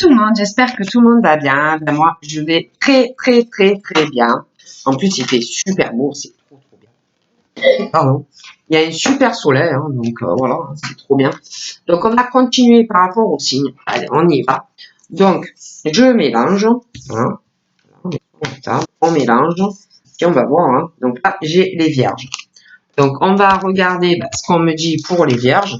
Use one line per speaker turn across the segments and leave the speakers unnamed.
tout le monde, j'espère que tout le monde va bien. Ben moi, je vais très bien. En plus, il fait super beau, c'est trop bien. Pardon. Il y a un super soleil, hein, donc voilà, c'est trop bien. Donc, on va continuer par rapport au signe. Allez, on y va. Donc, je mélange. Hein, on mélange. Et on va voir. Hein. Donc là, j'ai les vierges. Donc, on va regarder ce qu'on me dit pour les vierges.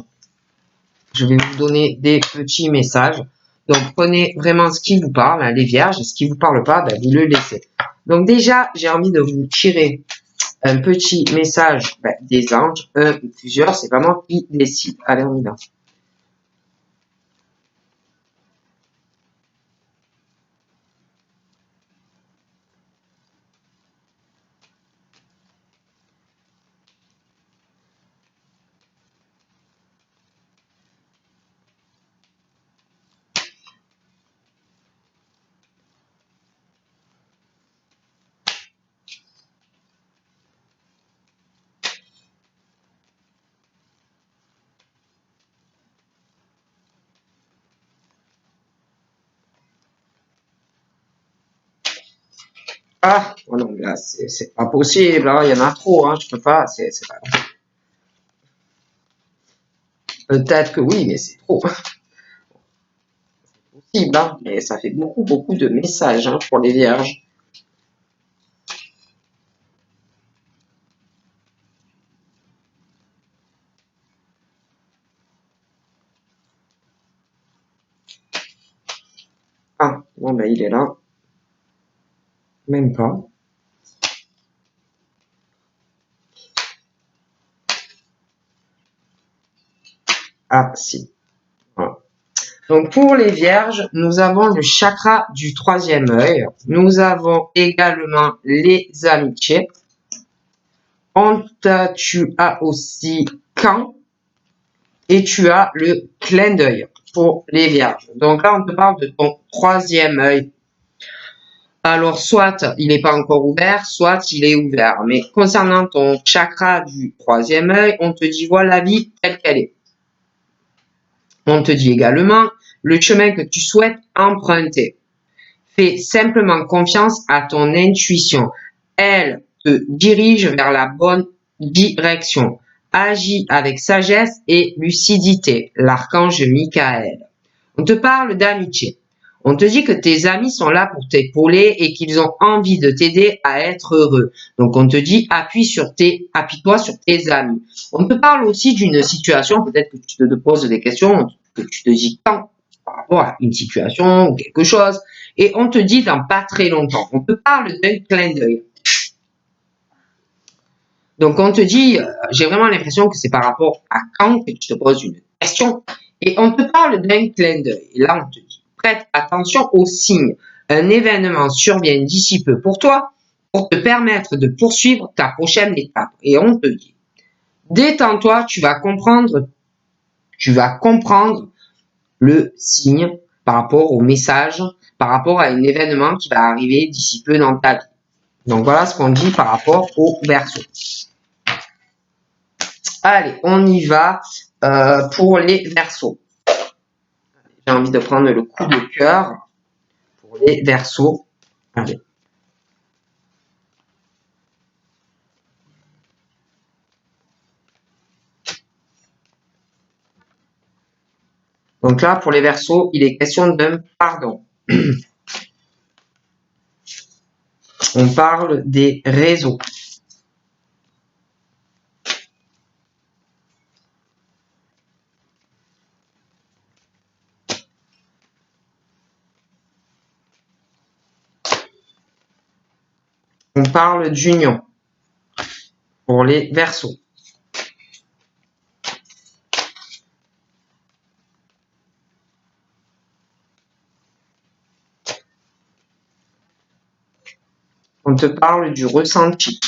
Je vais vous donner des petits messages. Donc, prenez vraiment ce qui vous parle, hein, les vierges, et ce qui vous parle pas, vous le laissez. Donc, déjà, j'ai envie de vous tirer un petit message des anges, un ou plusieurs, c'est pas moi qui décide. Allez, on y va. Ah, oh non, là, c'est pas possible, hein, il y en a trop, hein, je peux pas, c'est pas... Peut-être que oui, mais c'est trop. C'est possible, hein, mais ça fait beaucoup de messages hein, pour les vierges. Ah, bon, il est là. Même pas. Ah, si. Voilà. Donc, pour les vierges, nous avons le chakra du troisième œil. Nous avons également les amitiés. Tu as aussi quand et tu as le clin d'œil pour les vierges. Donc là, on te parle de ton troisième œil. Alors, soit il n'est pas encore ouvert, soit il est ouvert. Mais concernant ton chakra du troisième œil, on te dit voilà la vie telle qu'elle est. On te dit également le chemin que tu souhaites emprunter. Fais simplement confiance à ton intuition. Elle te dirige vers la bonne direction. Agis avec sagesse et lucidité. L'archange Michael. On te parle d'amitié. On te dit que tes amis sont là pour t'épauler et qu'ils ont envie de t'aider à être heureux. Donc on te dit appuie-toi sur tes amis. On te parle aussi d'une situation, peut-être que tu te poses des questions, que tu te dis quand par rapport à une situation ou quelque chose, et on te dit dans pas très longtemps. On te parle d'un clin d'œil. Donc on te dit, j'ai vraiment l'impression que c'est par rapport à quand que tu te poses une question, et on te parle d'un clin d'œil. Et là on te dit, prête attention aux signes. Un événement survient d'ici peu pour toi, pour te permettre de poursuivre ta prochaine étape. Et on te dit, détends-toi, tu vas comprendre le signe par rapport au message, par rapport à un événement qui va arriver d'ici peu dans ta vie. Donc voilà ce qu'on dit par rapport au Verseau. Allez, on y va pour les Verseaux. J'ai envie de prendre le coup de cœur pour les Verseaux. Allez. Donc là, pour les Verseaux, il est question d'un pardon. On parle des réseaux. On parle d'union pour les Verseaux. On te parle du ressenti.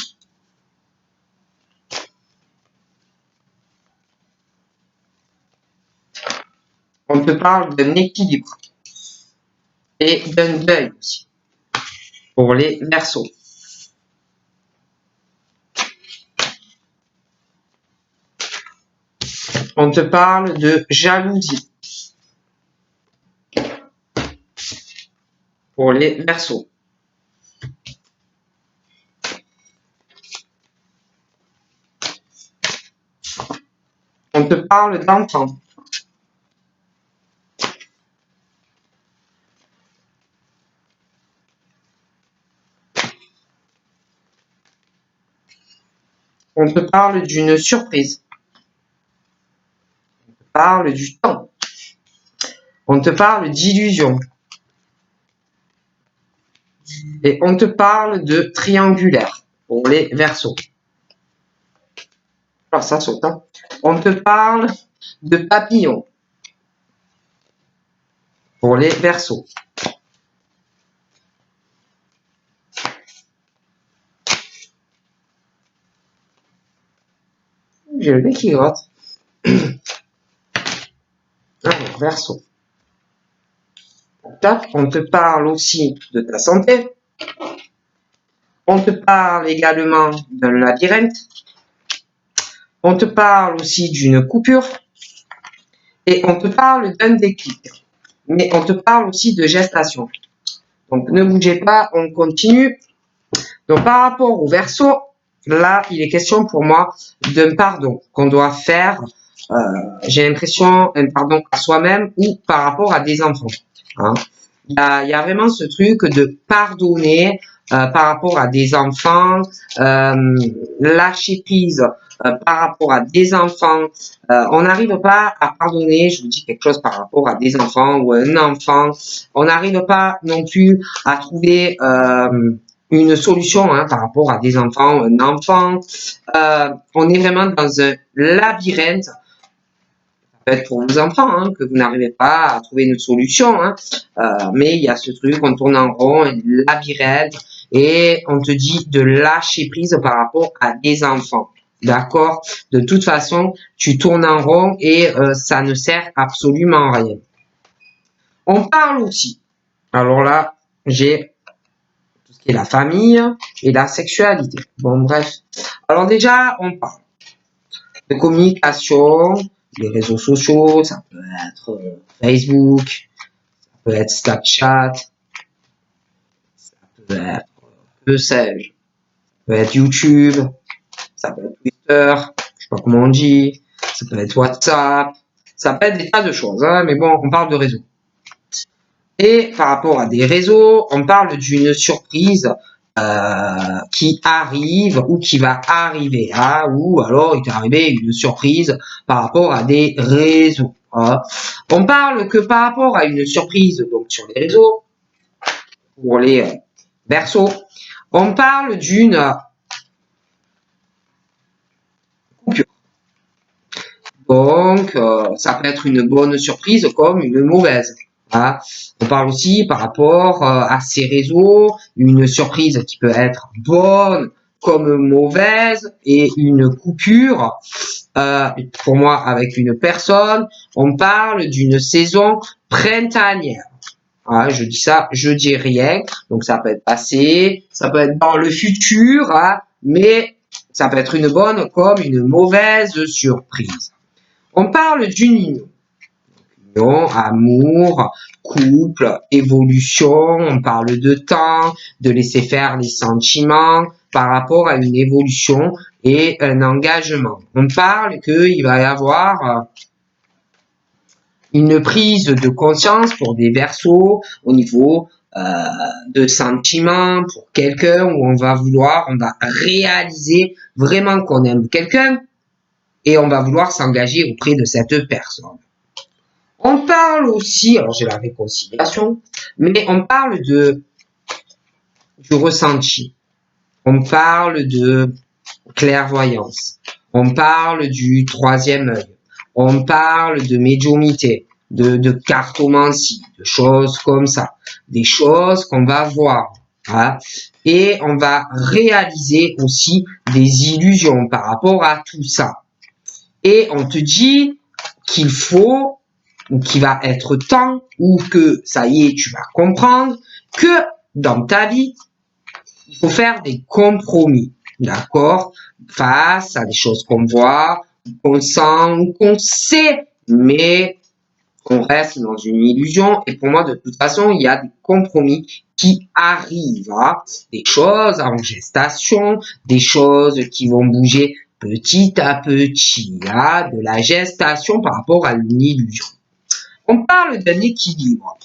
On te parle d'un équilibre et d'un deuil aussi pour les Verseaux. On te parle de jalousie. pour les Verseaux. On te parle d'enfant. On te parle d'une surprise. On te parle du temps. On te parle d'illusion. Et on te parle de triangulaire pour les Verseaux. Alors ça saute, hein. On te parle de papillon pour les Verseaux. J'ai le nez qui grotte. Alors, Verseau. Tac, on te parle aussi de ta santé. On te parle également d'un labyrinthe. On te parle aussi d'une coupure. Et on te parle d'un déclic. Mais on te parle aussi de gestation. Donc, ne bougez pas, on continue. Donc, par rapport au Verseau, là, il est question pour moi d'un pardon qu'on doit faire. J'ai l'impression, un pardon à soi-même ou par rapport à des enfants. Hein. Il y a vraiment ce truc de pardonner par rapport à des enfants, lâcher prise par rapport à des enfants. On n'arrive pas à pardonner, je vous dis quelque chose par rapport à des enfants ou un enfant. On n'arrive pas non plus à trouver une solution hein, par rapport à des enfants, un enfant. On est vraiment dans un labyrinthe. Peut être pour vos enfants, hein, que vous n'arrivez pas à trouver une solution, hein, mais il y a ce truc, on tourne en rond, un labyrinthe, et on te dit de lâcher prise par rapport à des enfants. D'accord? De toute façon, tu tournes en rond et ça ne sert absolument à rien. On parle aussi. Alors là, j'ai tout ce qui est la famille et la sexualité. Bon, bref. Alors déjà, on parle de communication, les réseaux sociaux, ça peut être Facebook, ça peut être Snapchat, ça peut être, que sais-je, ça peut être YouTube, ça peut être Twitter, je sais pas comment on dit, ça peut être WhatsApp, ça peut être des tas de choses, hein, mais bon, on parle de réseaux. Et par rapport à des réseaux, on parle d'une surprise qui arrive ou qui va arriver, hein, ou alors il est arrivé une surprise par rapport à des réseaux. Hein. On parle que par rapport à une surprise donc sur les réseaux, pour les Verseaux, on parle d'une coupure. Donc, ça peut être une bonne surprise comme une mauvaise. Hein. On parle aussi par rapport à ces réseaux, une surprise qui peut être bonne comme mauvaise et une coupure. Pour moi, avec une personne, on parle d'une saison printanière. Hein, je dis ça, je dis rien. Donc, ça peut être passé, ça peut être dans le futur, hein, mais ça peut être une bonne comme une mauvaise surprise. On parle d'une union. Union, amour, couple, évolution, on parle de temps, de laisser faire les sentiments par rapport à une évolution et un engagement. On parle qu'il va y avoir une prise de conscience pour des Verseaux au niveau de sentiments pour quelqu'un où on va réaliser vraiment qu'on aime quelqu'un et on va vouloir s'engager auprès de cette personne. On parle aussi, alors j'ai la réconciliation, mais on parle du ressenti. On parle de clairvoyance. On parle du troisième œil. On parle de médiumnité, de cartomancie, de choses comme ça. Des choses qu'on va voir. Hein, et on va réaliser aussi des illusions par rapport à tout ça. Et on te dit qu'il faut, ou qu'il va être temps, ou que ça y est, tu vas comprendre que dans ta vie, il faut faire des compromis, d'accord, face à des choses qu'on voit, qu'on sent, qu'on sait, mais On reste dans une illusion et pour moi, de toute façon, il y a des compromis qui arrivent. Hein. Des choses en gestation, des choses qui vont bouger petit à petit. Hein, de la gestation par rapport à une illusion. On parle d'un équilibre.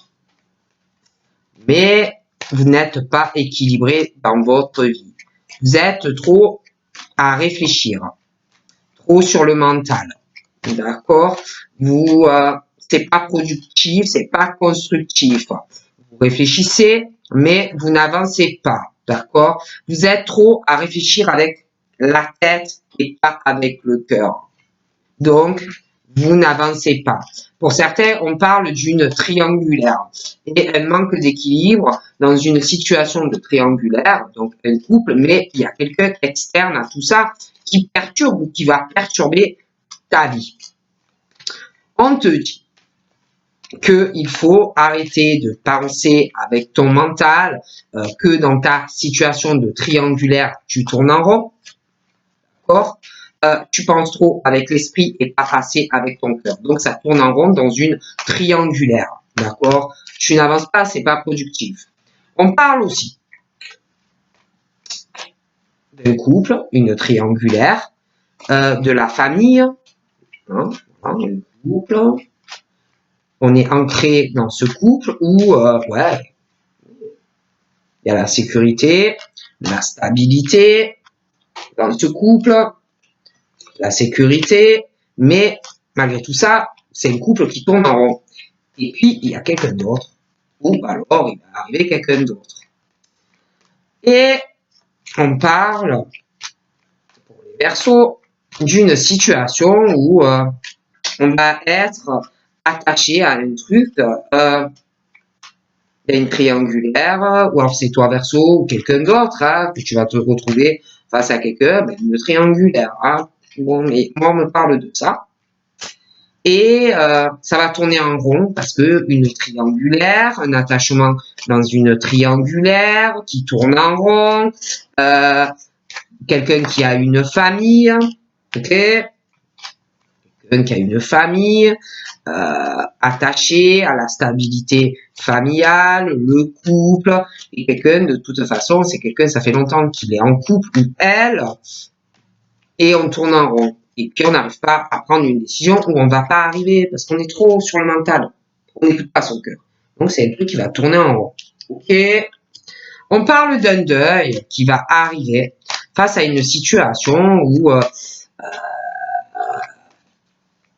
Mais vous n'êtes pas équilibré dans votre vie. Vous êtes trop à réfléchir, trop sur le mental. D'accord? C'est pas productif, c'est pas constructif. Vous réfléchissez, mais vous n'avancez pas. D'accord? Vous êtes trop à réfléchir avec la tête et pas avec le cœur. Donc, vous n'avancez pas. Pour certains, on parle d'une triangulaire et un manque d'équilibre dans une situation de triangulaire, donc un couple, mais il y a quelqu'un externe à tout ça qui perturbe ou qui va perturber ta vie. On te dit qu'il faut arrêter de penser avec ton mental que dans ta situation de triangulaire, tu tournes en rond. D'accord? Tu penses trop avec l'esprit et pas assez avec ton cœur. Donc, ça tourne en rond dans une triangulaire. D'accord? Tu n'avances pas, c'est pas productif. On parle aussi d'un couple, une triangulaire, de la famille, hein, un couple. On est ancré dans ce couple où, ouais, il y a la sécurité, la stabilité dans ce couple, la sécurité, mais malgré tout ça, c'est un couple qui tourne en rond. Et puis, il y a quelqu'un d'autre, ou alors il va arriver quelqu'un d'autre. Et on parle, pour les Verseaux, d'une situation où on va être attaché à un truc, une triangulaire, ou alors c'est toi Verseau ou quelqu'un d'autre, hein, que tu vas te retrouver face à quelqu'un, ben, une triangulaire. Hein. Bon, mais moi, on me parle de ça. Et ça va tourner en rond parce que une triangulaire, un attachement dans une triangulaire qui tourne en rond, quelqu'un qui a une famille, ok, quelqu'un qui a une famille, attaché à la stabilité familiale, le couple, et quelqu'un de toute façon, c'est quelqu'un, ça fait longtemps qu'il est en couple ou elle, et on tourne en rond. Et puis on n'arrive pas à prendre une décision où on va pas arriver parce qu'on est trop sur le mental. On n'écoute pas son cœur. Donc c'est un truc qui va tourner en rond. Ok. On parle d'un deuil qui va arriver face à une situation où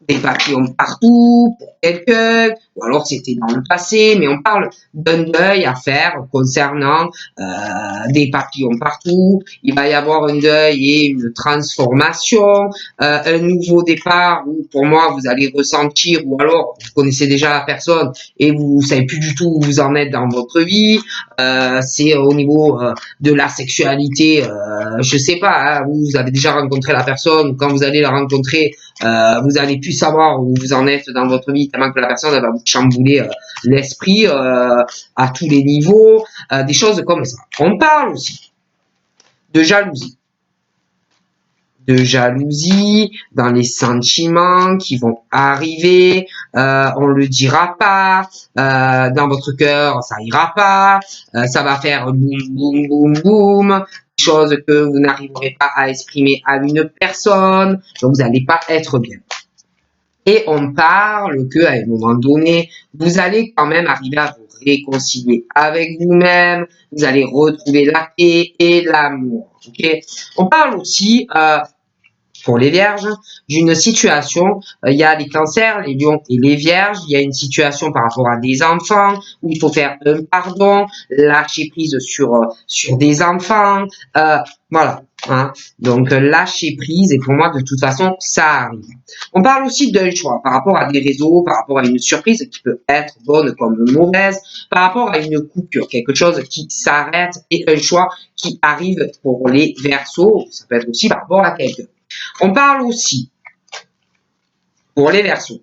des papillons partout pour quelqu'un, ou alors c'était dans le passé, mais on parle d'un deuil à faire concernant des papillons partout. Il va y avoir un deuil et une transformation, un nouveau départ où pour moi vous allez ressentir, ou alors vous connaissez déjà la personne et vous savez plus du tout où vous en êtes dans votre vie. C'est au niveau de la sexualité, je sais pas, hein, vous avez déjà rencontré la personne, quand vous allez la rencontrer, vous allez plus savoir où vous en êtes dans votre vie, tellement que la personne elle va vous chambouler l'esprit à tous les niveaux, des choses comme ça. On parle aussi de jalousie. De jalousie dans les sentiments qui vont arriver, on le dira pas, dans votre cœur ça ira pas, ça va faire boum boum boum boum, chose que vous n'arriverez pas à exprimer à une personne, donc vous n'allez pas être bien. Et on parle qu'à un moment donné, vous allez quand même arriver à vous réconcilier avec vous-même, vous allez retrouver la paix et l'amour. Okay. On parle aussi, pour les vierges, d'une situation, il y a les cancers, les lions et les vierges, il y a une situation par rapport à des enfants, où il faut faire un pardon, lâcher prise sur des enfants, voilà. Hein. Donc lâcher prise, et pour moi de toute façon ça arrive. On parle aussi d'un choix par rapport à des réseaux, par rapport à une surprise qui peut être bonne comme mauvaise, par rapport à une coupure, quelque chose qui s'arrête et un choix qui arrive pour les Verseaux, ça peut être aussi par rapport à quelqu'un. On parle aussi pour les Verseaux.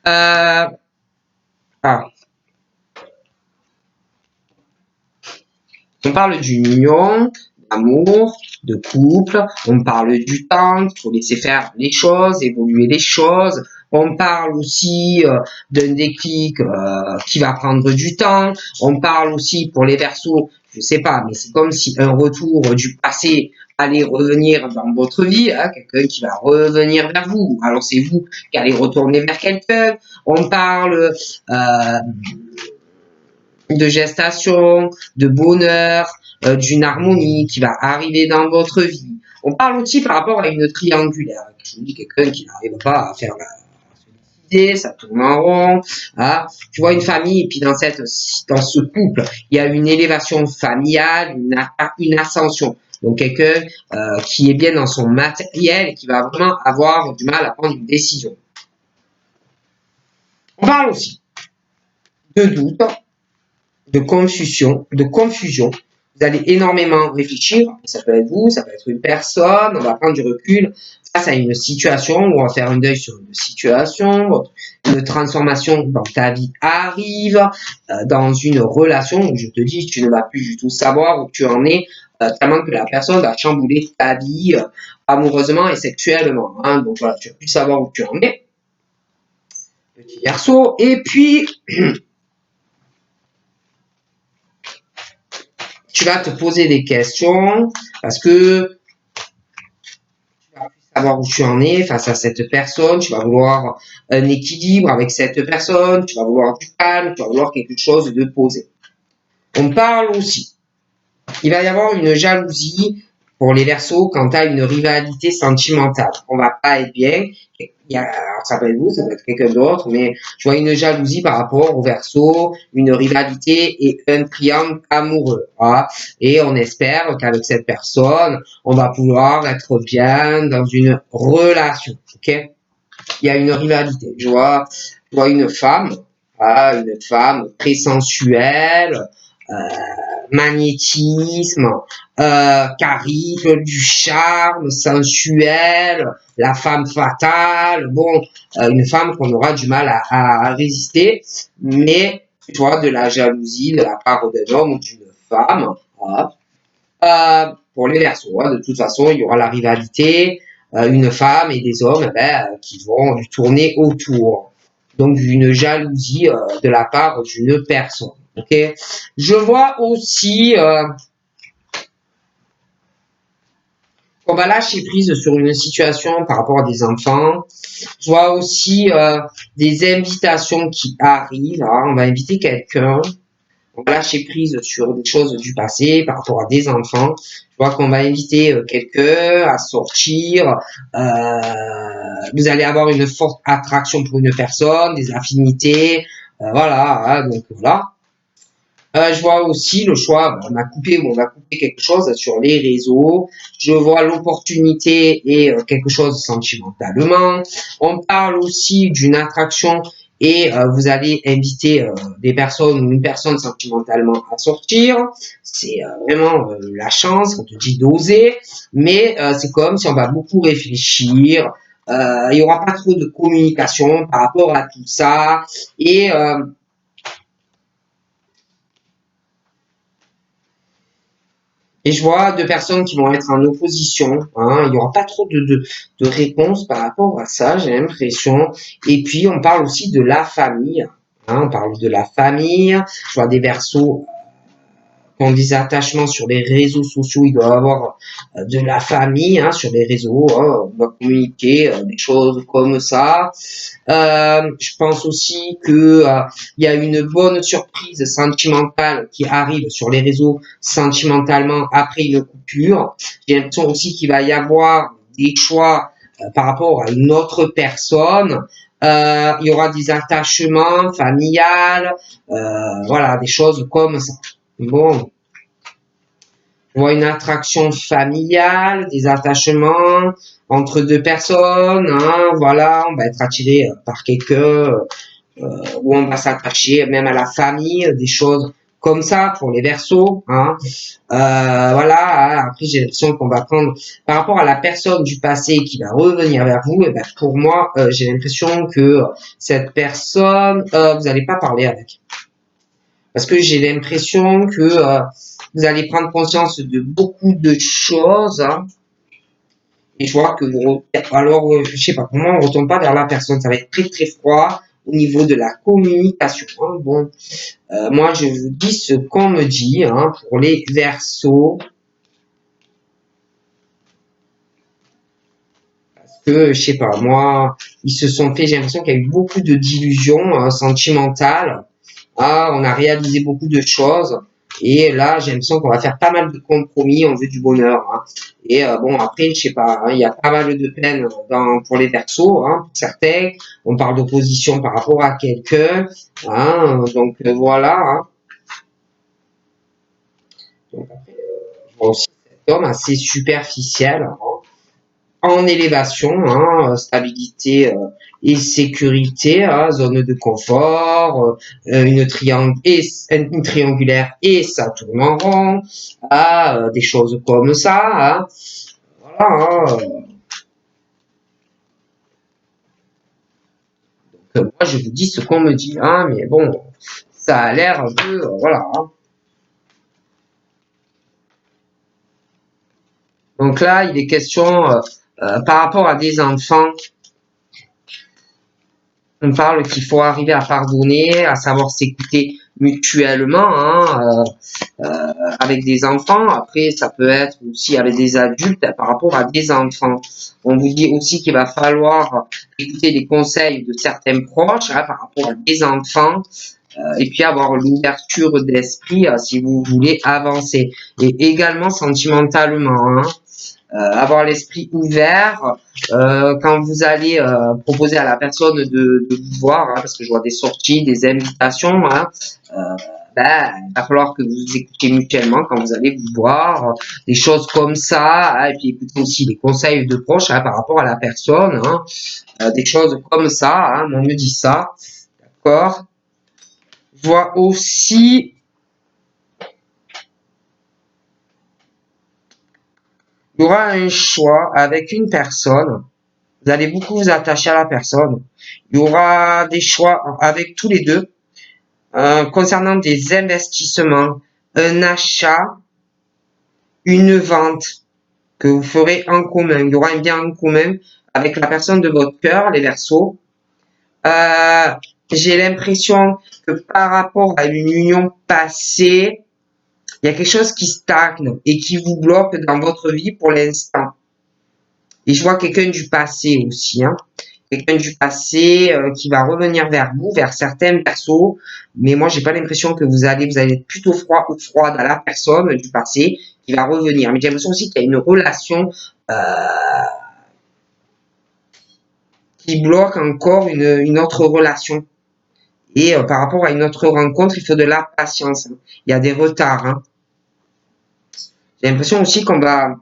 On parle d'une union, d'amour, de couple. On parle du temps, il faut laisser faire les choses, évoluer les choses. On parle aussi d'un déclic qui va prendre du temps. On parle aussi pour les Verseaux, je sais pas, mais c'est comme si un retour du passé allait revenir dans votre vie, hein, quelqu'un qui va revenir vers vous. Alors c'est vous qui allez retourner vers quelqu'un. On parle de gestation, de bonheur, d'une harmonie qui va arriver dans votre vie. On parle aussi par rapport à une triangulaire. Je vous dis quelqu'un qui n'arrive pas à faire ça tourne en rond. Hein. Tu vois une famille et puis dans ce couple, il y a une élévation familiale, une ascension. Donc quelqu'un qui est bien dans son matériel et qui va vraiment avoir du mal à prendre une décision. On parle aussi de doute, de confusion. Vous allez énormément réfléchir. Ça peut être vous, ça peut être une personne. On va prendre du recul face à une situation où on va faire un deuil sur une situation. Une transformation dans ta vie arrive, dans une relation où je te dis tu ne vas plus du tout savoir où tu en es, tellement que la personne va chambouler ta vie amoureusement et sexuellement. Hein. Donc voilà, tu vas plus savoir où tu en es. Petit Verseau. Et puis tu vas te poser des questions parce que tu vas savoir où tu en es face à cette personne, tu vas vouloir un équilibre avec cette personne, tu vas vouloir du calme, tu vas vouloir quelque chose de posé. On parle aussi, il va y avoir une jalousie pour les Verseaux quant à une rivalité sentimentale. On va pas être bien. Alors ça peut être vous, ça peut être quelqu'un d'autre, mais je vois une jalousie par rapport aux Verseaux, une rivalité et un triangle amoureux. Voilà. Et on espère qu'avec cette personne, on va pouvoir être bien dans une relation. Ok? Il y a une rivalité. Je vois une femme très sensuelle, magnétisme, charisme, du charme, sensuel, la femme fatale, bon, une femme qu'on aura du mal à résister, mais tu vois, de la jalousie de la part d'un homme ou d'une femme, voilà. Pour les Verseaux, hein, de toute façon, il y aura la rivalité, une femme et des hommes qui vont lui tourner autour. Donc d'une jalousie de la part d'une personne. Ok. Je vois aussi qu'on va lâcher prise sur une situation par rapport à des enfants. Je vois aussi des invitations qui arrivent. Hein. On va inviter quelqu'un. On va lâcher prise sur des choses du passé par rapport à des enfants. Je vois qu'on va inviter quelqu'un à sortir. Vous allez avoir une forte attraction pour une personne, des affinités. Voilà. Hein, donc voilà. Je vois aussi le choix, on a coupé ou on va couper quelque chose sur les réseaux. Je vois l'opportunité et quelque chose sentimentalement. On parle aussi d'une attraction et vous allez inviter des personnes ou une personne sentimentalement à sortir. C'est vraiment la chance, on te dit d'oser, mais c'est comme si on va beaucoup réfléchir. Il y aura pas trop de communication par rapport à tout ça et je vois deux personnes qui vont être en opposition. Hein. Il n'y aura pas trop de réponses par rapport à ça, j'ai l'impression. Et puis, on parle aussi de la famille. Hein. On parle de la famille. Je vois des Verseaux qui ont des attachements sur les réseaux sociaux. Il doit y avoir de la famille hein, sur les réseaux. Hein. On va communiquer des choses comme ça. Je pense aussi que il y a une bonne surprise sentimentale qui arrive sur les réseaux sentimentalement après une coupure. J'ai l'impression aussi qu'il va y avoir des choix par rapport à une autre personne. Il y aura des attachements familiales, voilà, des choses comme ça. Bon, on voit une attraction familiale, des attachements entre deux personnes, hein, voilà, on va être attiré par quelqu'un, où on va s'attacher même à la famille, des choses comme ça pour les Verseaux, hein. Voilà, hein, après j'ai l'impression qu'on va prendre, par rapport à la personne du passé qui va revenir vers vous, et ben pour moi, j'ai l'impression que cette personne, vous n'allez pas parler avec. Parce que j'ai l'impression que vous allez prendre conscience de beaucoup de choses. Hein, Et je vois que alors, je sais pas, comment on retourne pas vers la personne. Ça va être très très froid au niveau de la communication. Hein. Bon, moi je vous dis ce qu'on me dit hein, pour les Verseaux. Que, je sais pas, moi, ils se sont fait, j'ai l'impression qu'il y a eu beaucoup de d'illusions sentimentales. Ah, on a réalisé beaucoup de choses. Et là, j'ai l'impression qu'on va faire pas mal de compromis, on veut du bonheur. Hein. Et bon, après, je sais pas, hein, il y a pas mal de peine pour les Verseaux, hein, pour certains. On parle d'opposition par rapport à quelqu'un. Hein, donc voilà. Hein. Donc, après, je vois aussi cet homme assez superficiel. Hein. En élévation, hein, stabilité et sécurité, hein, zone de confort, une triangulaire et ça tourne en rond, des choses comme ça. Hein. Voilà. Hein. Donc, moi, je vous dis ce qu'on me dit, hein, mais bon, ça a l'air un peu, voilà. Hein. Donc là, il est question par rapport à des enfants. On parle qu'il faut arriver à pardonner, à savoir s'écouter mutuellement, hein, avec des enfants. Après, ça peut être aussi avec des adultes par rapport à des enfants. On vous dit aussi qu'il va falloir écouter les conseils de certains proches hein, par rapport à des enfants. Et puis avoir l'ouverture d'esprit si vous voulez avancer. Et également sentimentalement. Hein, avoir l'esprit ouvert quand vous allez proposer à la personne de vous voir, hein, parce que je vois des sorties, des invitations, hein, il va falloir que vous écoutez mutuellement quand vous allez vous voir, des choses comme ça, hein, et puis écoutez aussi les conseils de proches hein, par rapport à la personne, hein, des choses comme ça, hein, on me dit ça, d'accord. Je vois aussi il y aura un choix avec une personne. Vous allez beaucoup vous attacher à la personne. Il y aura des choix avec tous les deux concernant des investissements, un achat, une vente que vous ferez en commun. Il y aura un bien en commun avec la personne de votre cœur, les Verseaux. J'ai l'impression que par rapport à une union passée, il y a quelque chose qui stagne et qui vous bloque dans votre vie pour l'instant. Et je vois quelqu'un du passé aussi, hein. Quelqu'un du passé qui va revenir vers vous, vers certains Verseaux. Mais moi, j'ai pas l'impression que vous allez être plutôt froid ou froide à la personne du passé qui va revenir. Mais j'ai l'impression aussi qu'il y a une relation qui bloque encore une autre relation. Et par rapport à une autre rencontre, il faut de la patience. Hein. Il y a des retards. Hein. J'ai l'impression aussi qu'on va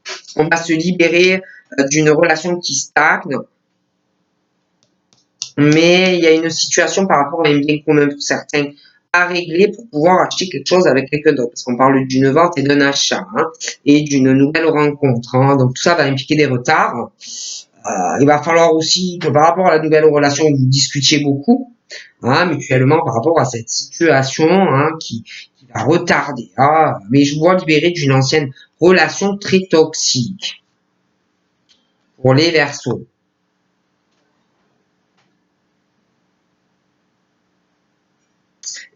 se libérer d'une relation qui stagne. Mais il y a une situation par rapport à un bien commun pour certains à régler pour pouvoir acheter quelque chose avec quelqu'un d'autre. Parce qu'on parle d'une vente et d'un achat hein, et d'une nouvelle rencontre. Hein. Donc tout ça va impliquer des retards. Il va falloir aussi que par rapport à la nouvelle relation, vous discutiez beaucoup hein, mutuellement par rapport à cette situation hein, qui va retarder. Hein. Mais je vois libérer d'une ancienne relation très toxique pour les Verseaux.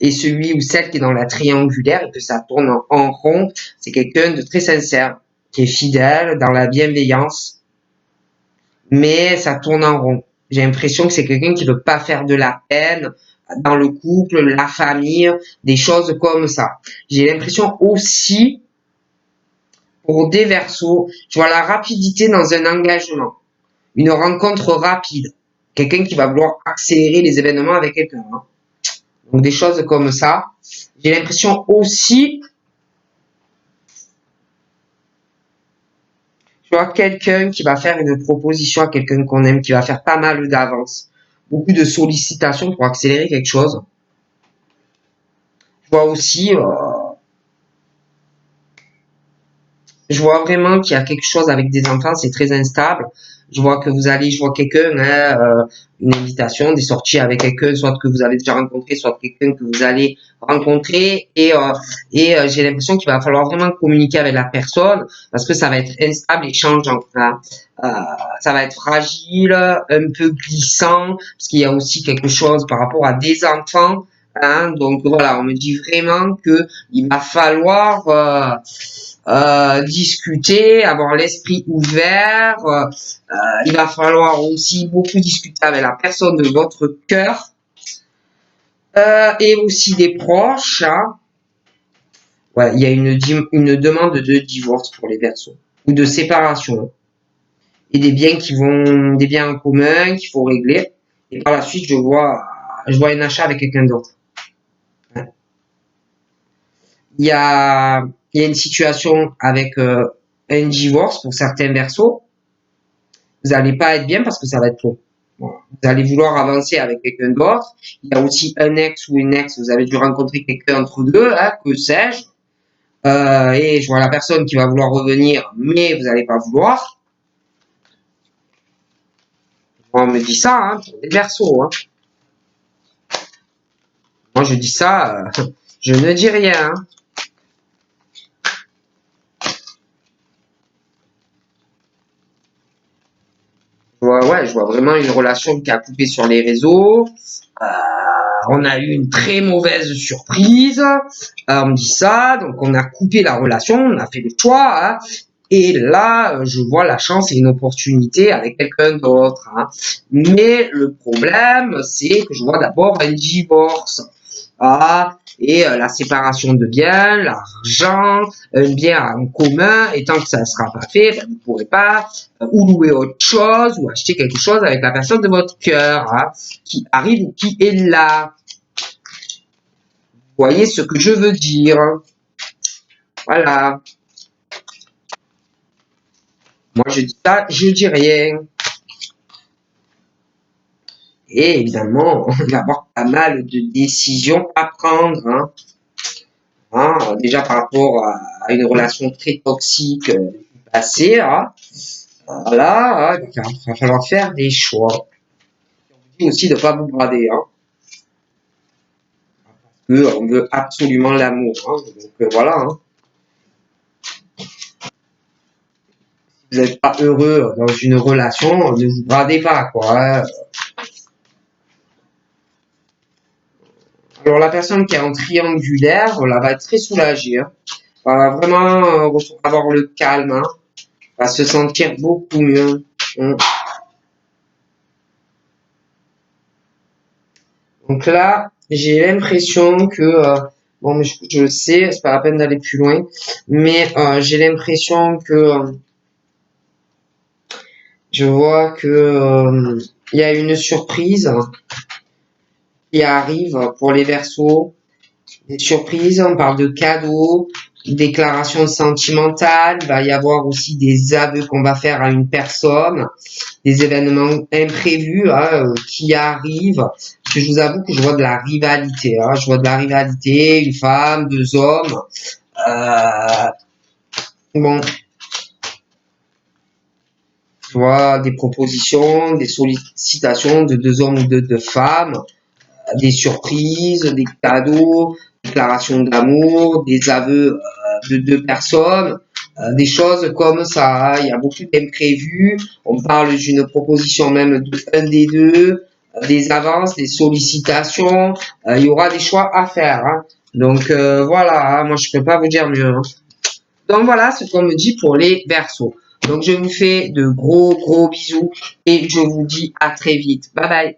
Et celui ou celle qui est dans la triangulaire et que ça tourne en rond, c'est quelqu'un de très sincère, qui est fidèle, dans la bienveillance, mais ça tourne en rond. J'ai l'impression que c'est quelqu'un qui veut pas faire de la peine dans le couple, la famille, des choses comme ça. J'ai l'impression aussi, pour des Verseaux, je vois la rapidité dans un engagement, une rencontre rapide, quelqu'un qui va vouloir accélérer les événements avec quelqu'un. Hein. Donc des choses comme ça. J'ai l'impression aussi, tu vois, quelqu'un qui va faire une proposition à quelqu'un qu'on aime, qui va faire pas mal d'avance. Beaucoup de sollicitations pour accélérer quelque chose. Je vois aussi, je vois vraiment qu'il y a quelque chose avec des enfants, c'est très instable. Je vois que je vois quelqu'un, hein, une invitation, des sorties avec quelqu'un, soit que vous avez déjà rencontré, soit quelqu'un que vous allez rencontrer. Et j'ai l'impression qu'il va falloir vraiment communiquer avec la personne parce que ça va être instable et changeant. Hein. Euh, Ça va être fragile, un peu glissant, parce qu'il y a aussi quelque chose par rapport à des enfants. Hein. Donc voilà, on me dit vraiment que il va falloir discuter, avoir l'esprit ouvert. Il va falloir aussi beaucoup discuter avec la personne de votre cœur et aussi des proches. Hein. Ouais, il y a une demande de divorce pour les Verseaux ou de séparation et des biens en commun qu'il faut régler. Et par la suite, je vois un achat avec quelqu'un d'autre. Ouais. Il y a une situation avec un divorce pour certains Verseaux. Vous n'allez pas être bien parce que ça va être long. Voilà. Vous allez vouloir avancer avec quelqu'un d'autre. Il y a aussi un ex ou une ex, vous avez dû rencontrer quelqu'un entre deux, hein, que sais-je. Et je vois la personne qui va vouloir revenir, mais vous n'allez pas vouloir. On me dit ça, hein, pour les Verseaux. Hein. Moi, je dis ça, je ne dis rien. Hein. Je vois vraiment une relation qui a coupé sur les réseaux. Euh, on a eu une très mauvaise surprise. On me dit ça, donc on a coupé la relation, on a fait le choix. Hein. Et là, je vois la chance et une opportunité avec quelqu'un d'autre. Hein. Mais le problème, c'est que je vois d'abord un divorce. Ah, et la séparation de biens, l'argent, un bien en commun, et tant que ça ne sera pas fait, ben, vous ne pourrez pas ou louer autre chose, ou acheter quelque chose avec la personne de votre cœur, hein, qui arrive ou qui est là. Vous voyez ce que je veux dire? Voilà. Moi, je dis ça, je dis rien. Et évidemment, on va avoir pas mal de décisions à prendre. Hein. Hein, déjà par rapport à une relation très toxique passée. Hein. Voilà, hein, il va falloir faire des choix. On vous dit aussi de ne pas vous brader. Hein. On veut absolument l'amour. Hein. Donc voilà. Hein. Si vous n'êtes pas heureux dans une relation, ne vous bradez pas. Quoi, hein. Alors la personne qui est en triangulaire, là, va être très soulagée. Hein. Va vraiment avoir le calme. Hein. Va se sentir beaucoup mieux. Hein. Donc là, j'ai l'impression que bon, mais je le sais, c'est pas la peine d'aller plus loin, mais j'ai l'impression que je vois que il y a une surprise qui arrive pour les Verseaux. Des surprises, on parle de cadeaux, déclarations sentimentales, il va y avoir aussi des aveux qu'on va faire à une personne, des événements imprévus hein, qui arrivent. Parce que je vous avoue que je vois de la rivalité. Hein, je vois de la rivalité, une femme, deux hommes. Euh, bon, je vois des propositions, des sollicitations de deux hommes ou de deux femmes, des surprises, des cadeaux, déclarations d'amour, des aveux de deux personnes, des choses comme ça. Il y a beaucoup d'imprévus. On parle d'une proposition même d'un des deux, des avances, des sollicitations. Il y aura des choix à faire. Hein. Donc voilà, hein, moi je peux pas vous dire mieux. Hein. Donc voilà ce qu'on me dit pour les Verseaux. Donc je vous fais de gros bisous et je vous dis à très vite. Bye bye.